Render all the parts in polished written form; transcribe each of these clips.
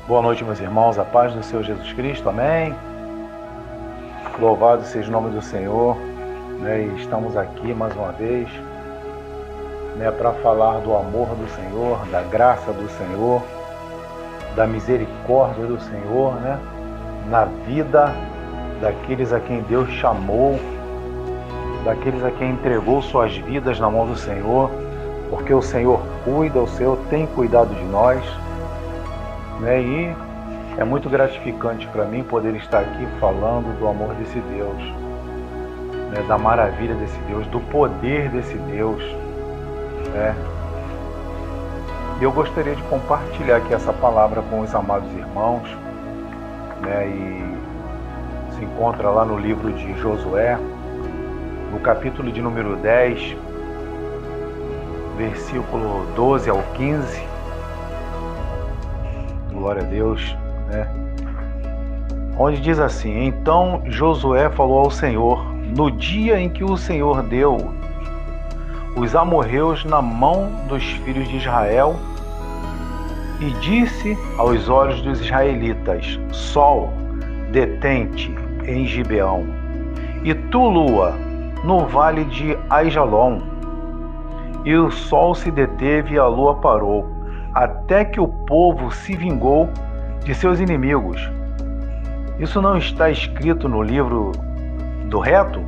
Boa noite, meus irmãos, a paz do Senhor Jesus Cristo, amém? Louvado seja o nome do Senhor, E estamos aqui mais uma vez, para falar do amor do Senhor, da graça do Senhor, da misericórdia do Senhor, na vida daqueles a quem Deus chamou, daqueles a quem entregou suas vidas na mão do Senhor, porque o Senhor cuida, o Senhor tem cuidado de nós, E é muito gratificante para mim poder estar aqui falando do amor desse Deus, da maravilha desse Deus, do poder desse Deus, E eu gostaria de compartilhar aqui essa palavra com os amados irmãos, E se encontra lá no livro de Josué, no capítulo de número 10, versículo 12 ao 15. Glória a Deus, Onde diz assim: Então Josué falou ao Senhor, no dia em que o Senhor deu os amorreus na mão dos filhos de Israel, e disse aos olhos dos israelitas: Sol, detente em Gibeão, e tu, lua, no vale de Aijalon. E o sol se deteve e a lua parou, até que o povo se vingou de seus inimigos. Isso não está escrito no livro do reto?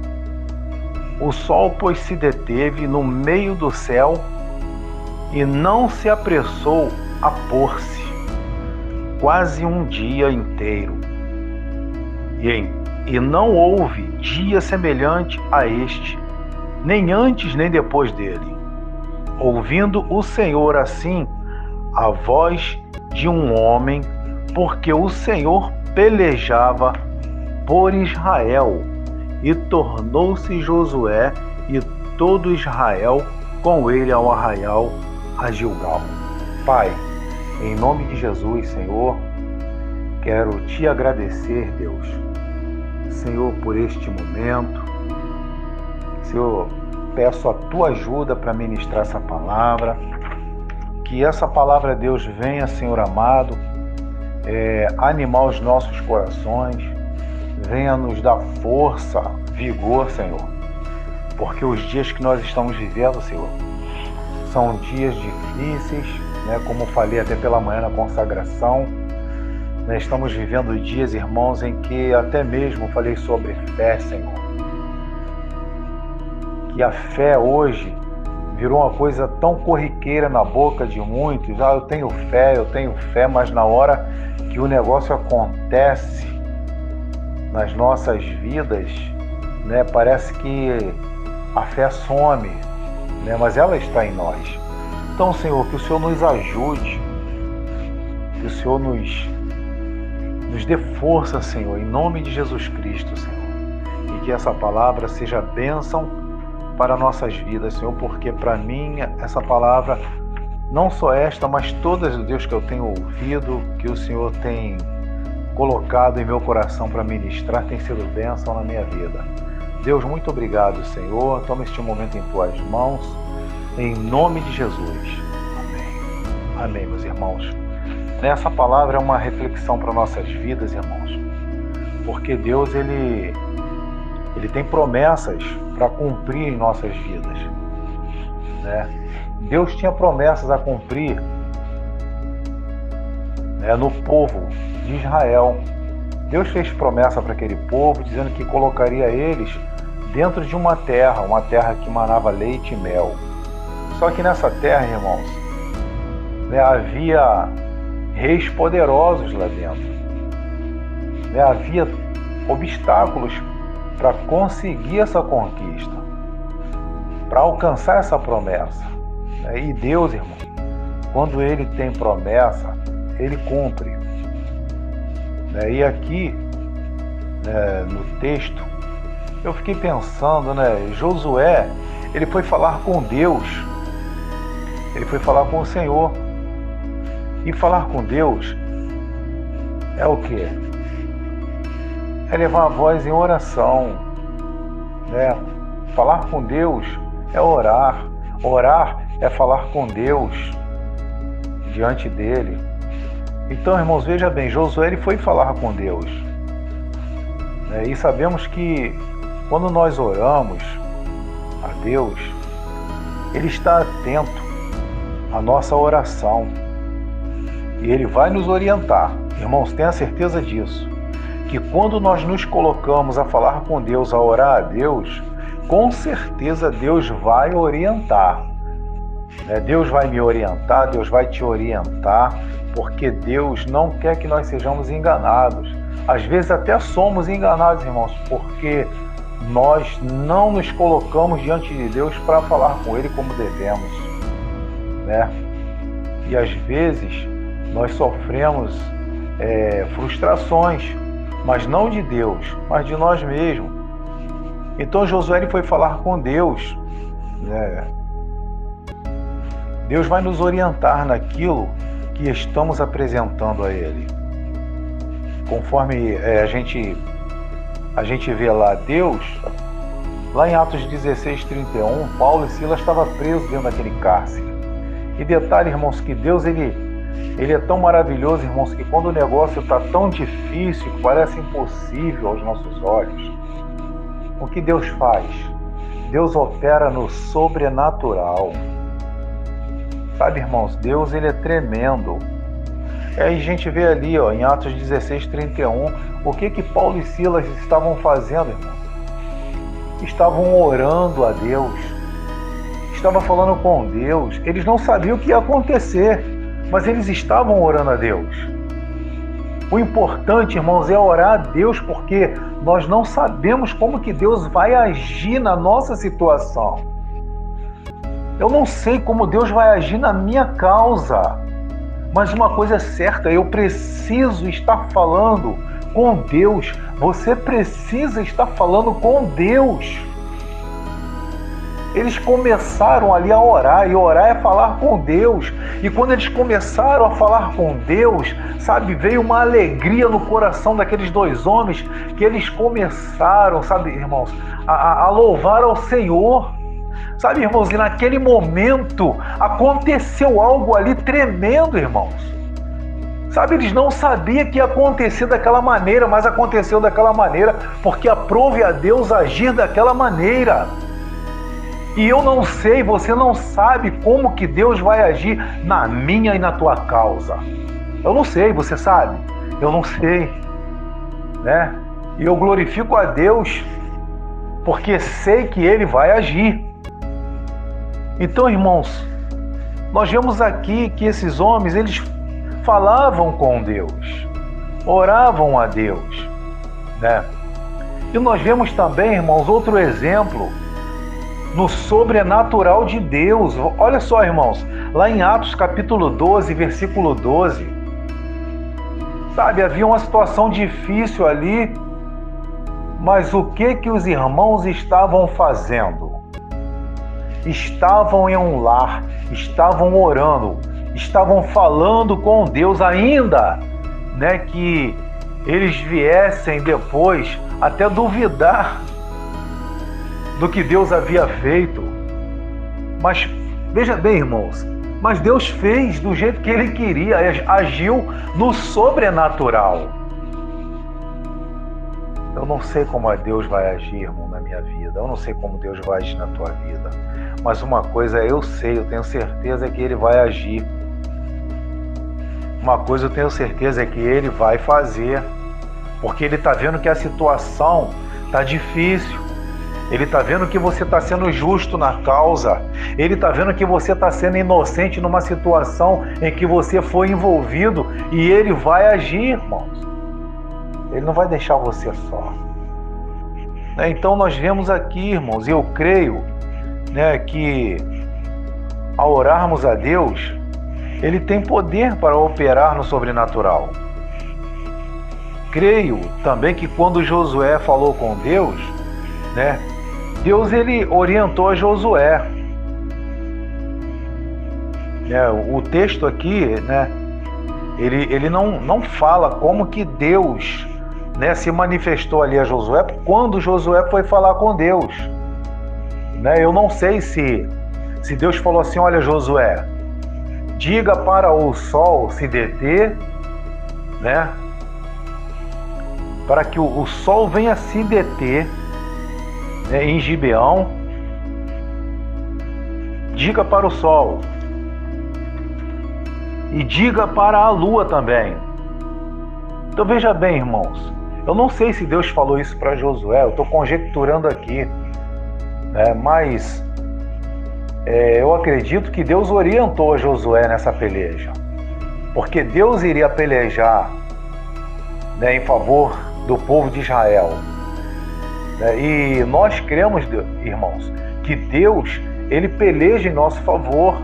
O sol, pois, se deteve no meio do céu e não se apressou a pôr-se, quase um dia inteiro. E não houve dia semelhante a este, nem antes nem depois dele. Ouvindo o Senhor assim a voz de um homem, porque o Senhor pelejava por Israel, e tornou-se Josué e todo Israel com ele ao arraial a Gilgal. Pai, em nome de Jesus, Senhor, quero te agradecer, Deus, Senhor, por este momento. Senhor, peço a tua ajuda para ministrar essa palavra, que essa palavra, Deus, venha, Senhor amado, animar os nossos corações, venha nos dar força, vigor, Senhor, porque os dias que nós estamos vivendo, Senhor, são dias difíceis, como falei até pela manhã na consagração, estamos vivendo dias, irmãos, em que até mesmo falei sobre fé, Senhor, que a fé hoje virou uma coisa tão corriqueira na boca de muitos. Eu tenho fé, mas na hora que o negócio acontece nas nossas vidas, parece que a fé some, mas ela está em nós. Então, Senhor, que o Senhor nos ajude, que o Senhor nos dê força, Senhor, em nome de Jesus Cristo, Senhor, e que essa palavra seja bênção para nossas vidas, Senhor, porque para mim essa palavra, não só esta, mas todas, Deus, que eu tenho ouvido, que o Senhor tem colocado em meu coração para ministrar, tem sido bênção na minha vida. Deus, muito obrigado, Senhor. Toma este momento em tuas mãos, em nome de Jesus. Amém. Amém, meus irmãos. Essa palavra é uma reflexão para nossas vidas, irmãos, porque Deus, Ele tem promessas para cumprir em nossas vidas, Deus tinha promessas a cumprir, no povo de Israel. Deus fez promessa para aquele povo, dizendo que colocaria eles dentro de uma terra que manava leite e mel. Só que nessa terra, irmãos, havia reis poderosos lá dentro, havia obstáculos para conseguir essa conquista, para alcançar essa promessa. E Deus, irmão, quando Ele tem promessa, Ele cumpre. E aqui, no texto, eu fiquei pensando, Josué, ele foi falar com Deus, ele foi falar com o Senhor. E falar com Deus é o quê? É levar a voz em oração, Falar com Deus é orar. Orar é falar com Deus diante dele. Então, irmãos, veja bem, Josué ele foi falar com Deus. E sabemos que quando nós oramos a Deus, Ele está atento à nossa oração e Ele vai nos orientar. Irmãos, tenha certeza disso, que quando nós nos colocamos a falar com Deus, a orar a Deus, com certeza Deus vai orientar. Deus vai me orientar, Deus vai te orientar, porque Deus não quer que nós sejamos enganados. Às vezes até somos enganados, irmãos, porque nós não nos colocamos diante de Deus para falar com Ele como devemos, E às vezes nós sofremos frustrações, mas não de Deus, mas de nós mesmos. Então Josué ele foi falar com Deus, Deus vai nos orientar naquilo que estamos apresentando a Ele. Conforme a gente vê lá Deus, lá em Atos 16:31, Paulo e Silas estavam presos dentro daquele cárcere. E detalhe, irmãos, que Deus ele é tão maravilhoso, irmãos, que quando o negócio está tão difícil, que parece impossível aos nossos olhos, o que Deus faz? Deus opera no sobrenatural. Sabe, irmãos, Deus ele é tremendo. E aí a gente vê ali, em Atos 16:31, o que Paulo e Silas estavam fazendo, irmãos? Estavam orando a Deus, estavam falando com Deus. Eles não sabiam o que ia acontecer, mas eles estavam orando a Deus. O importante, irmãos, é orar a Deus, porque nós não sabemos como que Deus vai agir na nossa situação. Eu não sei como Deus vai agir na minha causa, mas uma coisa é certa, eu preciso estar falando com Deus. Você precisa estar falando com Deus. Eles começaram ali a orar, e orar é falar com Deus. E quando eles começaram a falar com Deus, sabe, veio uma alegria no coração daqueles dois homens, que eles começaram, sabe, irmãos, a louvar ao Senhor. Sabe, irmãos, e naquele momento aconteceu algo ali tremendo, irmãos. Sabe, eles não sabiam que ia acontecer daquela maneira, mas aconteceu daquela maneira, porque aprove a Deus agir daquela maneira. E eu não sei, você não sabe como que Deus vai agir na minha e na tua causa. Eu não sei, você sabe? Eu não sei, E eu glorifico a Deus, porque sei que Ele vai agir. Então, irmãos, nós vemos aqui que esses homens, eles falavam com Deus, oravam a Deus, E nós vemos também, irmãos, outro exemplo no sobrenatural de Deus. Olha só, irmãos, lá em Atos capítulo 12, versículo 12, sabe, havia uma situação difícil ali, mas o que os irmãos estavam fazendo? Estavam em um lar, estavam orando, estavam falando com Deus, ainda que eles viessem depois até duvidar do que Deus havia feito. Mas veja bem, irmãos, mas Deus fez do jeito que Ele queria, agiu no sobrenatural. Eu não sei como Deus vai agir, irmão, na minha vida. Eu não sei como Deus vai agir na tua vida. Mas uma coisa eu sei, eu tenho certeza que Ele vai agir. Uma coisa eu tenho certeza é que Ele vai fazer. Porque Ele está vendo que a situação está difícil. Ele está vendo que você está sendo justo na causa. Ele está vendo que você está sendo inocente numa situação em que você foi envolvido. E Ele vai agir, irmãos. Ele não vai deixar você só. Então nós vemos aqui, irmãos, e eu creio que ao orarmos a Deus, Ele tem poder para operar no sobrenatural. Creio também que quando Josué falou com Deus, Deus ele orientou a Josué. O texto aqui, ele não fala como que Deus se manifestou ali a Josué quando Josué foi falar com Deus. Eu não sei se Deus falou assim: olha, Josué, diga para o sol se deter né? Para que o sol venha se deter, né, em Gibeão. Diga para o sol e diga para a lua também. Então veja bem, irmãos, eu não sei se Deus falou isso para Josué, eu estou conjecturando aqui, né? Mas eu acredito que Deus orientou Josué nessa peleja, porque Deus iria pelejar, né, em favor do povo de Israel, né? E nós cremos, irmãos, que Deus, Ele peleja em nosso favor.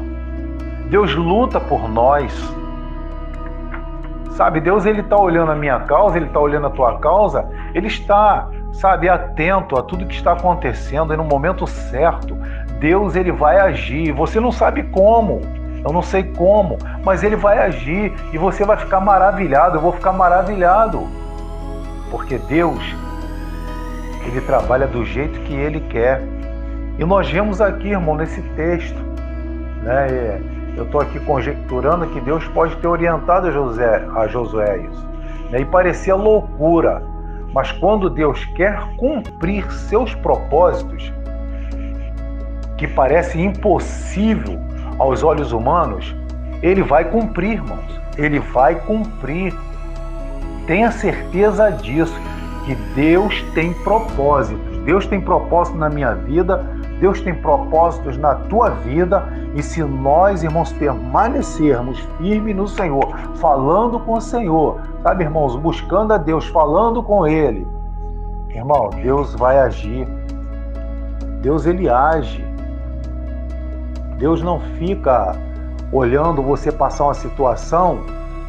Deus luta por nós. Sabe, Deus, Ele está olhando a minha causa, Ele está olhando a tua causa, Ele está, sabe, atento a tudo que está acontecendo, e no momento certo, Deus, Ele vai agir. Você não sabe como, eu não sei como, mas Ele vai agir e você vai ficar maravilhado, eu vou ficar maravilhado. Porque Deus, Ele trabalha do jeito que Ele quer. E nós vemos aqui, irmão, nesse texto, né? Eu estou aqui conjecturando que Deus pode ter orientado a Josué isso, né? E parecia loucura, mas quando Deus quer cumprir seus propósitos, que parece impossível aos olhos humanos, Ele vai cumprir, irmãos. Ele vai cumprir. Tenha certeza disso, que Deus tem propósitos. Deus tem propósito na minha vida, Deus tem propósitos na tua vida, e se nós, irmãos, permanecermos firmes no Senhor, falando com o Senhor, sabe, irmãos, buscando a Deus, falando com Ele, irmão, Deus vai agir. Deus, Ele age. Deus não fica olhando você passar uma situação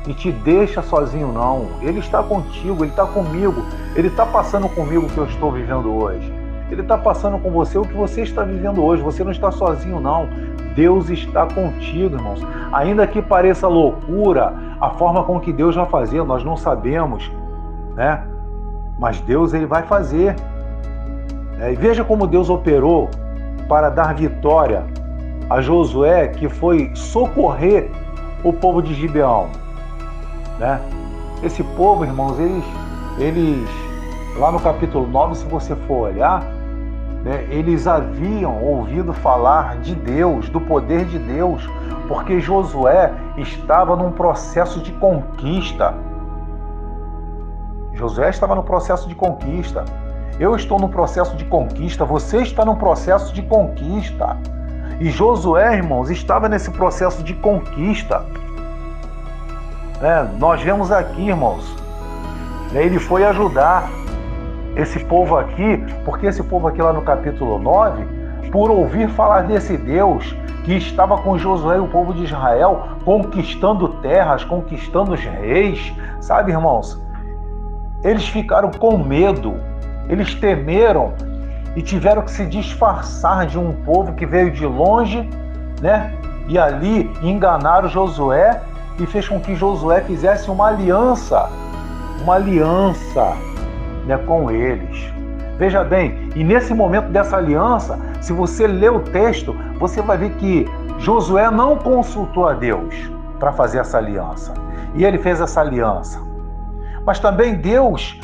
e te deixa sozinho, não. Ele está contigo, Ele está comigo, Ele está passando comigo o que eu estou vivendo hoje. Ele está passando com você o que você está vivendo hoje. Você não está sozinho, não. Deus está contigo, irmãos. Ainda que pareça loucura a forma com que Deus vai fazer, nós não sabemos, né? Mas Deus, Ele vai fazer. E veja como Deus operou para dar vitória a Josué, que foi socorrer o povo de Gibeão, né? Esse povo, irmãos, eles lá no capítulo 9, se você for olhar, né, eles haviam ouvido falar de Deus, do poder de Deus, porque Josué estava num processo de conquista. Josué estava no processo de conquista. Eu estou no processo de conquista, você está no processo de conquista. E Josué, irmãos, estava nesse processo de conquista. Nós vemos aqui, irmãos, ele foi ajudar esse povo aqui, porque esse povo aqui lá no capítulo 9, por ouvir falar desse Deus que estava com Josué e o povo de Israel, conquistando terras, conquistando os reis, sabe, irmãos? Eles ficaram com medo, eles temeram e tiveram que se disfarçar de um povo que veio de longe, né? E ali enganaram Josué e fez com que Josué fizesse uma aliança, né, com eles. Veja bem, e nesse momento dessa aliança, se você ler o texto, você vai ver que Josué não consultou a Deus para fazer essa aliança. E ele fez essa aliança. Mas também Deus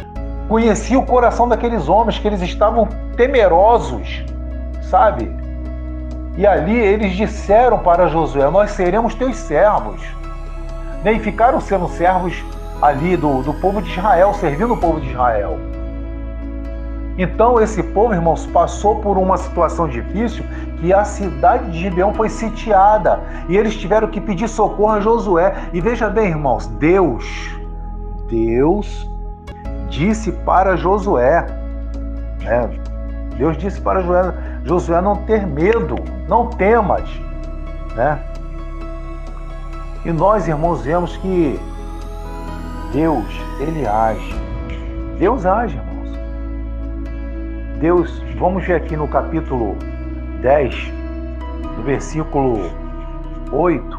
conhecia o coração daqueles homens, que eles estavam temerosos, sabe? E ali eles disseram para Josué: nós seremos teus servos. E ficaram sendo servos ali do povo de Israel, servindo o povo de Israel. Então esse povo, irmãos, passou por uma situação difícil, que a cidade de Gibeão foi sitiada, e eles tiveram que pedir socorro a Josué. E veja bem, irmãos, Deus disse para Josué, né? Deus disse para Josué não ter medo, não temas, né? E nós, irmãos, vemos que Deus, Ele age. Deus age, irmãos. Deus, vamos ver aqui no capítulo 10, do versículo 8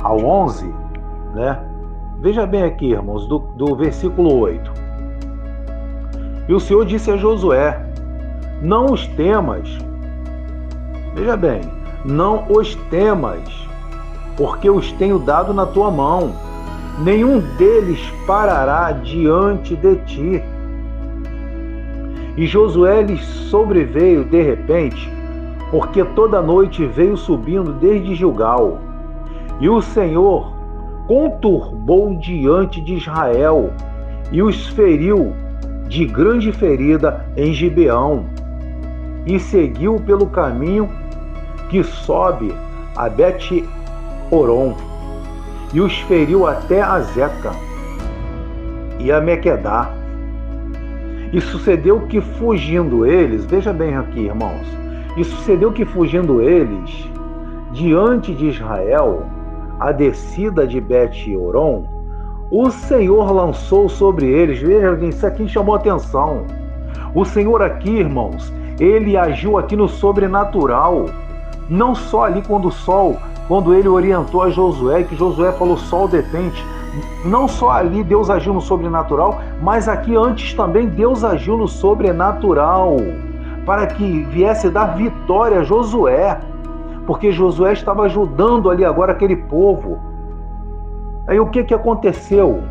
ao 11, né? Veja bem aqui, irmãos, do versículo 8. E o Senhor disse a Josué: não os temas. Veja bem, não os temas, porque os tenho dado na tua mão. nenhum deles parará diante de ti. E Josué lhes sobreveio de repente, porque toda noite veio subindo desde Gilgal. E o Senhor conturbou diante de Israel e os feriu de grande ferida em Gibeão, e seguiu pelo caminho que sobe a Bet-Horon, e os feriu até a Zeca e a Mequedá. E sucedeu que fugindo eles, veja bem aqui, irmãos, e sucedeu que fugindo eles diante de Israel, a descida de Bet-Horon, o Senhor lançou sobre eles, veja, isso aqui chamou atenção. O Senhor aqui, irmãos, ele agiu aqui no sobrenatural, não só ali quando ele orientou a Josué, que Josué falou sol detente, não só ali Deus agiu no sobrenatural, mas aqui antes também Deus agiu no sobrenatural, para que viesse dar vitória a Josué, porque Josué estava ajudando ali agora aquele povo. Aí o que aconteceu?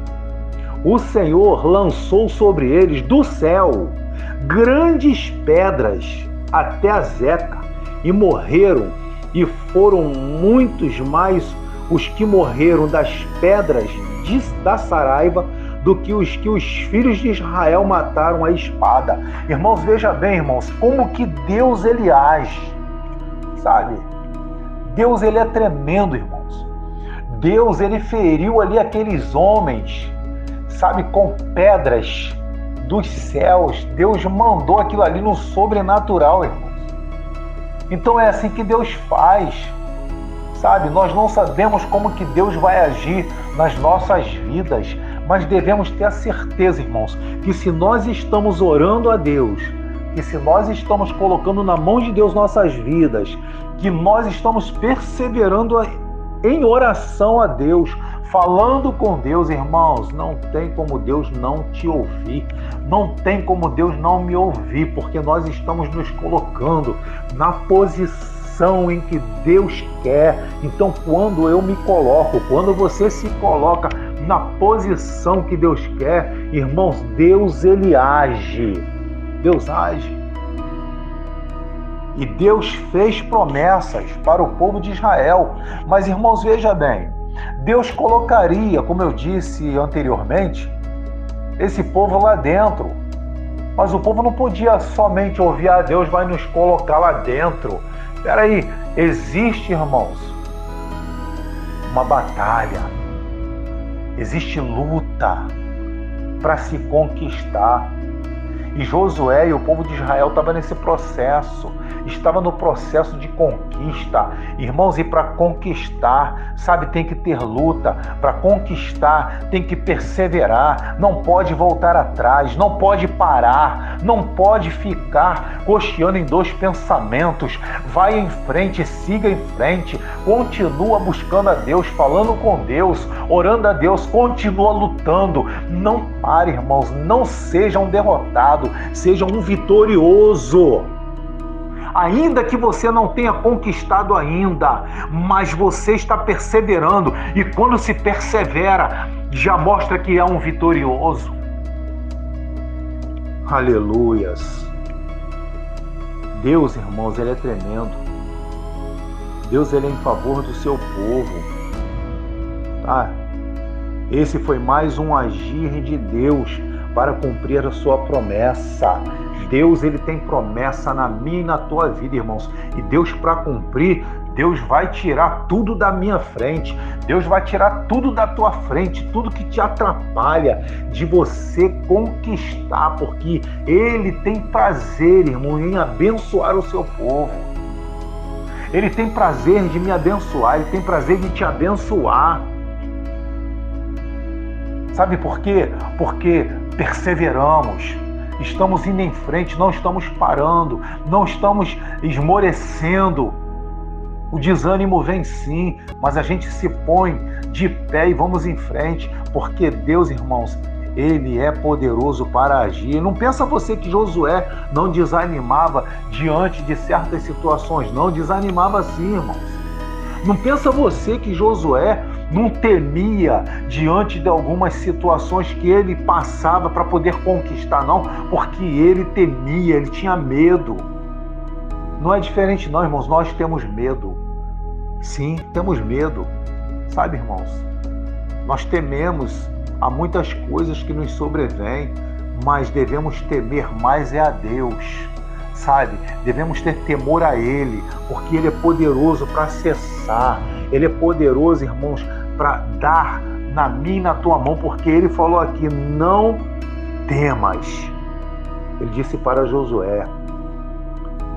O Senhor lançou sobre eles do céu grandes pedras até a Zeca, e morreram, e foram muitos mais os que morreram das pedras da Saraiva do que os filhos de Israel mataram a espada. Irmãos, veja bem, irmãos, como que Deus ele age, sabe? Deus ele é tremendo, irmãos. Deus ele feriu ali aqueles homens, sabe, com pedras dos céus. Deus mandou aquilo ali no sobrenatural, irmãos. Então é assim que Deus faz, sabe? Nós não sabemos como que Deus vai agir nas nossas vidas, mas devemos ter a certeza, irmãos, que se nós estamos orando a Deus, que se nós estamos colocando na mão de Deus nossas vidas, que nós estamos perseverando em oração a Deus, falando com Deus, irmãos, não tem como Deus não te ouvir, não tem como Deus não me ouvir, porque nós estamos nos colocando na posição em que Deus quer. Então, quando eu me coloco, quando você se coloca na posição que Deus quer, irmãos, Deus ele age. Deus age. E Deus fez promessas para o povo de Israel. Mas, irmãos, veja bem, Deus colocaria, como eu disse anteriormente, esse povo lá dentro. Mas o povo não podia somente ouvir, Deus vai nos colocar lá dentro. Espera aí, existe, irmãos, uma batalha, existe luta para se conquistar. E Josué e o povo de Israel estavam nesse processo, estava no processo de conquista. Irmãos, e para conquistar, sabe, tem que ter luta. Para conquistar, tem que perseverar, não pode voltar atrás, não pode parar, não pode ficar cocheando em dois pensamentos. Vai em frente, siga em frente, continua buscando a Deus, falando com Deus, orando a Deus, continua lutando. Não pare, irmãos, não seja um derrotado, seja um vitorioso. Ainda que você não tenha conquistado ainda, mas você está perseverando, e quando se persevera, já mostra que é um vitorioso. Aleluias. Deus, irmãos, ele é tremendo. Deus, ele é em favor do seu povo. Tá? Esse foi mais um agir de Deus para cumprir a sua promessa. Deus, ele tem promessa na minha e na tua vida, irmãos. E Deus, para cumprir, Deus vai tirar tudo da minha frente. Deus vai tirar tudo da tua frente, tudo que te atrapalha de você conquistar, porque ele tem prazer, irmão, em abençoar o seu povo. Ele tem prazer de me abençoar, ele tem prazer de te abençoar. Sabe por quê? Porque perseveramos. Estamos indo em frente, não estamos parando, não estamos esmorecendo. O desânimo vem sim, mas a gente se põe de pé e vamos em frente, porque Deus, irmãos, ele é poderoso para agir. Não pensa você que Josué não desanimava diante de certas situações, não, desanimava sim, irmãos. Não pensa você que Josué não temia diante de algumas situações que ele passava para poder conquistar, não, porque ele temia, ele tinha medo. Não é diferente não, irmãos, nós temos medo. Sim, temos medo, sabe, irmãos? Nós tememos a muitas coisas que nos sobrevêm, mas devemos temer mais a Deus, sabe? Devemos ter temor a Ele, porque Ele é poderoso para cessar. Ele é poderoso, irmãos, para dar na minha e na tua mão, porque Ele falou aqui, não temas. Ele disse para Josué,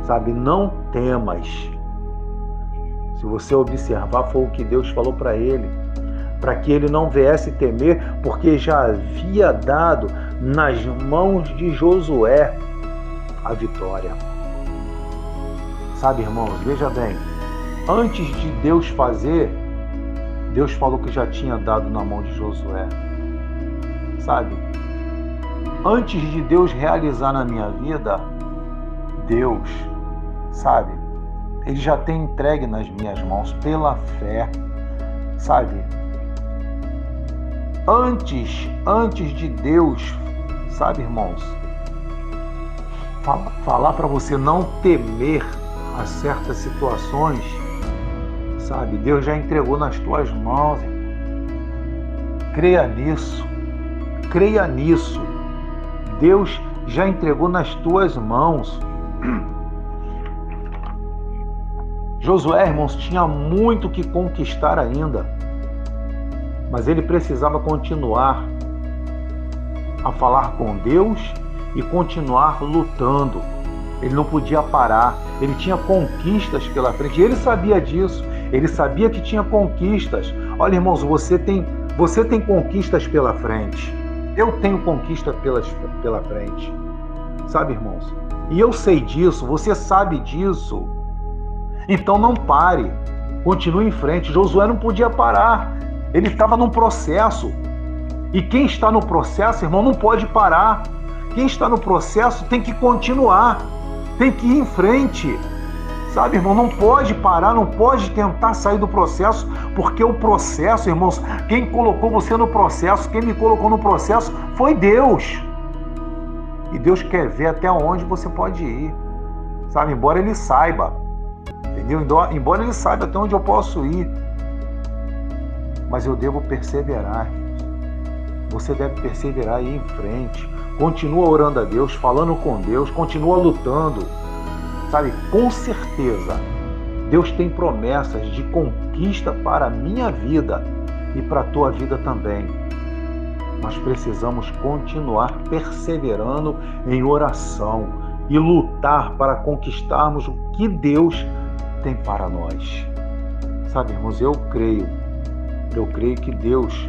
sabe, não temas. Se você observar, foi o que Deus falou para ele, para que ele não viesse temer, porque já havia dado nas mãos de Josué a vitória. Sabe, irmãos, veja bem, antes de Deus fazer, Deus falou que já tinha dado na mão de Josué. Sabe, antes de Deus realizar na minha vida, Deus, sabe, Ele já tem entregue nas minhas mãos pela fé, sabe? Antes de Deus, sabe, irmãos, falar para você não temer a certas situações, sabe? Deus já entregou nas tuas mãos, irmão. Creia nisso, creia nisso. Deus já entregou nas tuas mãos. Josué, irmãos, tinha muito que conquistar ainda, mas ele precisava continuar a falar com Deus e continuar lutando. Ele não podia parar, ele tinha conquistas pela frente, e ele sabia disso, ele sabia que tinha conquistas. Olha, irmãos, você tem conquistas pela frente, eu tenho conquistas pela frente, sabe, irmãos? E eu sei disso, você sabe disso. Então não pare, continue em frente. Josué não podia parar, ele estava num processo. E quem está no processo, irmão, não pode parar. Quem está no processo tem que continuar, tem que ir em frente. Sabe, irmão, não pode parar, não pode tentar sair do processo, porque o processo, irmãos, quem colocou você no processo, quem me colocou no processo foi Deus. E Deus quer ver até onde você pode ir, sabe, embora Ele saiba. Entendeu? Embora Ele saiba até onde eu posso ir, mas eu devo perseverar. Você deve perseverar e ir em frente. Continua orando a Deus, falando com Deus, continua lutando. Sabe, com certeza, Deus tem promessas de conquista para a minha vida e para a tua vida também. Nós precisamos continuar perseverando em oração e lutar para conquistarmos o que Deus tem para nós. Sabe, irmãos, eu creio que Deus,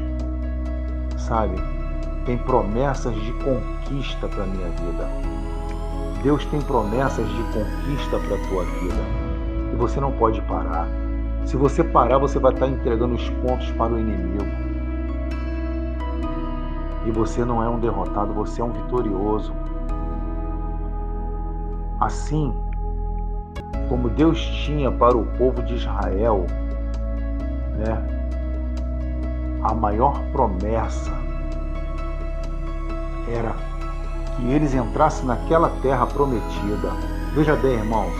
sabe, tem promessas de conquista para a minha vida. Deus tem promessas de conquista para a tua vida. E você não pode parar. Se você parar, você vai estar entregando os pontos para o inimigo. E você não é um derrotado, você é um vitorioso. Assim como Deus tinha para o povo de Israel, né, a maior promessa era que eles entrassem naquela terra prometida. Veja bem, irmãos,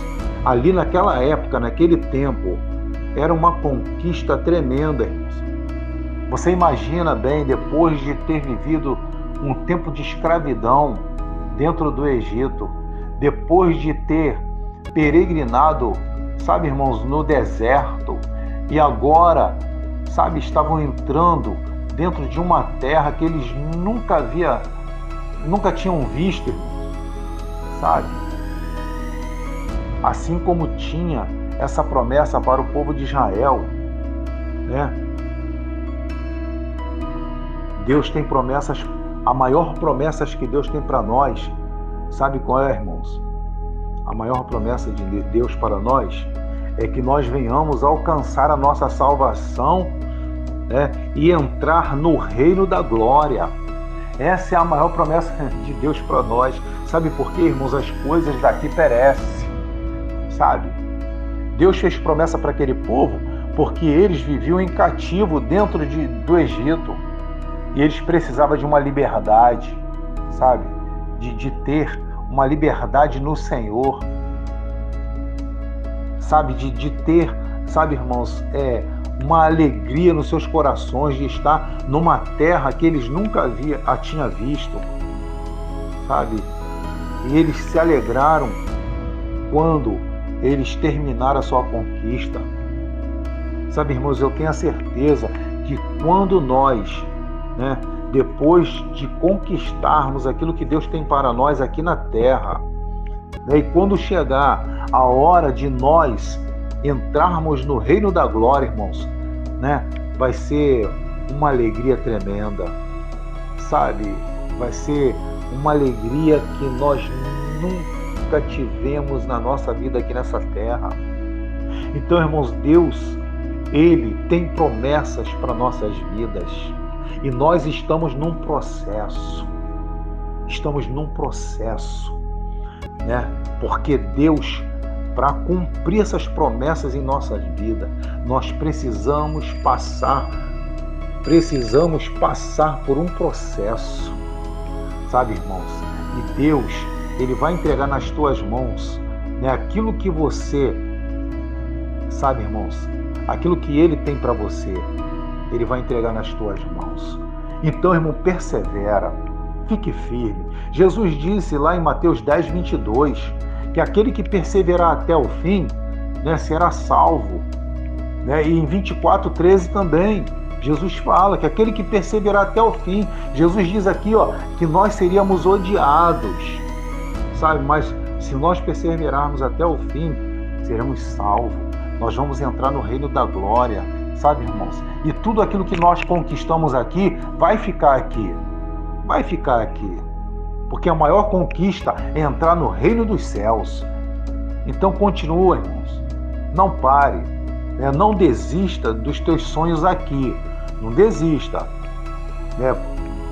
ali naquela época, naquele tempo, era uma conquista tremenda, irmãos. Você imagina bem, depois de ter vivido um tempo de escravidão dentro do Egito, depois de ter peregrinado, sabe, irmãos, no deserto, e agora, sabe, estavam entrando dentro de uma terra que eles nunca tinham visto, irmãos, sabe? Assim como tinha essa promessa para o povo de Israel, né? Deus tem promessas, a maior promessa que Deus tem para nós, sabe qual é, irmãos? A maior promessa de Deus para nós é que nós venhamos alcançar a nossa salvação, né, e entrar no reino da glória. Essa é a maior promessa de Deus para nós. Sabe por quê, irmãos? As coisas daqui perecem, sabe? Deus fez promessa para aquele povo porque eles viviam em cativo dentro do Egito e eles precisavam de uma liberdade, sabe? De ter uma liberdade no Senhor, sabe? De ter, sabe, irmãos, uma alegria nos seus corações de estar numa terra que eles nunca tinham visto, sabe? E eles se alegraram quando eles terminaram a sua conquista. Sabe, irmãos, eu tenho a certeza que quando nós, depois de conquistarmos aquilo que Deus tem para nós aqui na terra, e quando chegar a hora de nós entrarmos no reino da glória, irmãos, vai ser uma alegria tremenda, sabe? Vai ser uma alegria que nós nunca tivemos na nossa vida aqui nessa terra. Então, irmãos, Deus, Ele tem promessas para nossas vidas e nós estamos num processo. Porque Deus, para cumprir essas promessas em nossas vidas, nós precisamos passar por um processo, sabe, irmãos? E Deus, Ele vai entregar nas tuas mãos, aquilo que você, sabe, irmãos, aquilo que Ele tem para você, Ele vai entregar nas tuas mãos. Então, irmão, persevera, fique firme. Jesus disse lá em Mateus 10, 22, que aquele que perseverar até o fim, será salvo. E em 24, 13 também, Jesus fala que aquele que perseverar até o fim, Jesus diz aqui, que nós seríamos odiados, sabe? Mas se nós perseverarmos até o fim, seremos salvos. Nós vamos entrar no reino da glória, sabe, irmãos? E tudo aquilo que nós conquistamos aqui vai ficar aqui. Porque a maior conquista é entrar no reino dos céus. Então continua, irmãos. Não pare. Não desista dos teus sonhos aqui. Não desista.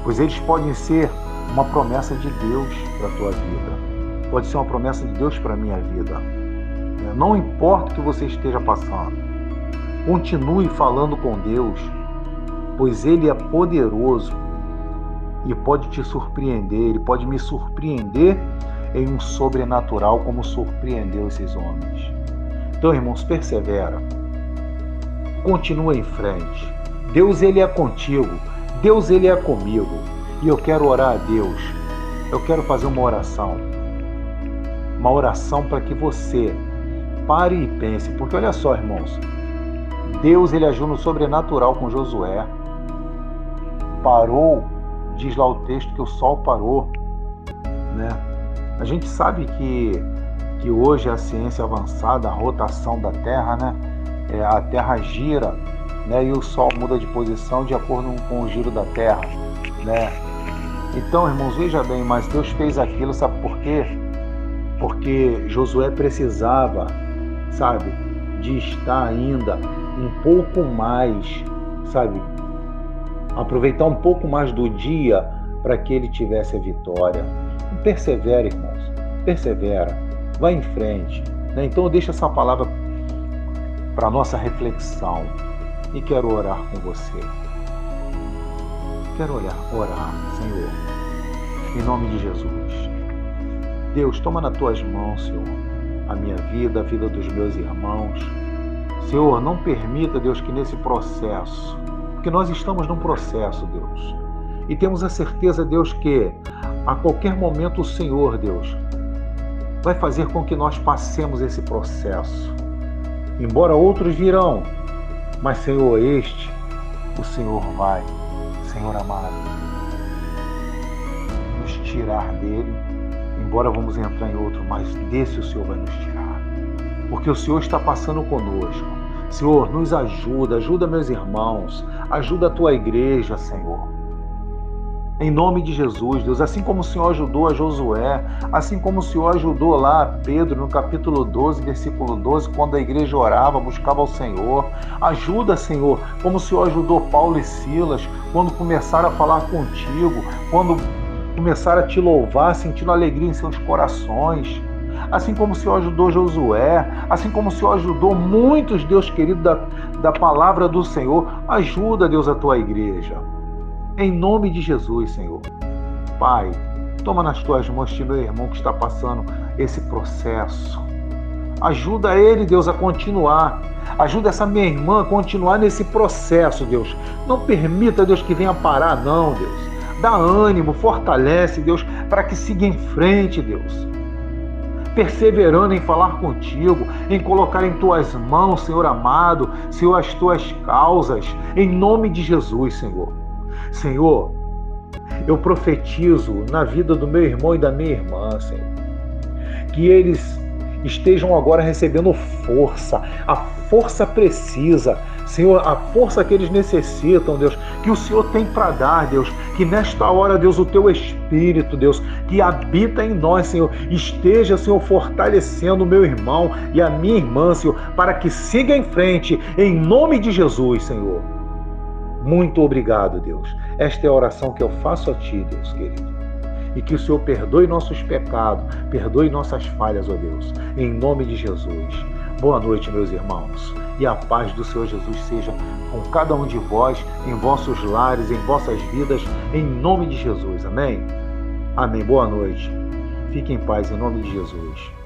Pois eles podem ser uma promessa de Deus para a tua vida. Pode ser uma promessa de Deus para a minha vida. Não importa o que você esteja passando. Continue falando com Deus, pois Ele é poderoso e pode te surpreender. Ele pode me surpreender em um sobrenatural, como surpreendeu esses homens. Então, irmãos, persevera. Continua em frente. Deus, Ele é contigo. Deus, Ele é comigo. E eu quero orar a Deus. Eu quero fazer uma oração. Uma oração para que você pare e pense. Porque olha só, irmãos. Deus, Ele agiu no sobrenatural com Josué. Parou, diz lá o texto, que o sol parou. A gente sabe que hoje a ciência avançada, a rotação da Terra, a Terra gira, e o Sol muda de posição de acordo com o giro da Terra, Então, irmãos, veja bem, mas Deus fez aquilo, sabe por quê? Porque Josué precisava, sabe, de estar ainda um pouco mais, sabe, aproveitar um pouco mais do dia para que ele tivesse a vitória. Persevera, irmãos, persevera, vai em frente. Então eu deixo essa palavra para nossa reflexão e quero orar com você. Quero orar, Senhor, em nome de Jesus. Deus, toma nas tuas mãos, Senhor, a minha vida, a vida dos meus irmãos. Senhor, não permita, Deus, que nesse processo, porque nós estamos num processo, Deus, e temos a certeza, Deus, que a qualquer momento o Senhor, Deus, vai fazer com que nós passemos esse processo. Embora outros virão, mas, Senhor, o Senhor vai, Senhor amado, nos tirar dele. Embora vamos entrar em outro, mas desse o Senhor vai nos tirar. Porque o Senhor está passando conosco. Senhor, nos ajuda meus irmãos, ajuda a tua igreja, Senhor. Em nome de Jesus, Deus, assim como o Senhor ajudou a Josué, assim como o Senhor ajudou lá a Pedro no capítulo 12, versículo 12, quando a igreja orava, buscava ao Senhor. Ajuda, Senhor, como o Senhor ajudou Paulo e Silas, quando começaram a falar contigo, quando começaram a te louvar, sentindo alegria em seus corações. assim como o Senhor ajudou Josué, assim como o Senhor ajudou muitos, Deus querido, da palavra do Senhor. Ajuda, Deus, a tua igreja. Em nome de Jesus, Senhor. Pai, toma nas tuas mãos este meu irmão que está passando esse processo. Ajuda ele, Deus, a continuar. Ajuda essa minha irmã a continuar nesse processo, Deus. Não permita, Deus, que venha parar, não, Deus. Dá ânimo, fortalece, Deus, para que siga em frente, Deus. Perseverando em falar contigo, em colocar em tuas mãos, Senhor amado, Senhor, as tuas causas, em nome de Jesus, Senhor. Senhor, eu profetizo na vida do meu irmão e da minha irmã, Senhor, que eles estejam agora recebendo força, a força precisa, Senhor, a força que eles necessitam, Deus, que o Senhor tem para dar, Deus, que nesta hora, Deus, o teu Espírito, Deus, que habita em nós, Senhor, esteja, Senhor, fortalecendo o meu irmão e a minha irmã, Senhor, para que siga em frente, em nome de Jesus, Senhor. Muito obrigado, Deus. Esta é a oração que eu faço a Ti, Deus querido. E que o Senhor perdoe nossos pecados, perdoe nossas falhas, ó Deus, em nome de Jesus. Boa noite, meus irmãos, e a paz do Senhor Jesus seja com cada um de vós, em vossos lares, em vossas vidas, em nome de Jesus. Amém? Amém. Boa noite. Fique em paz, em nome de Jesus.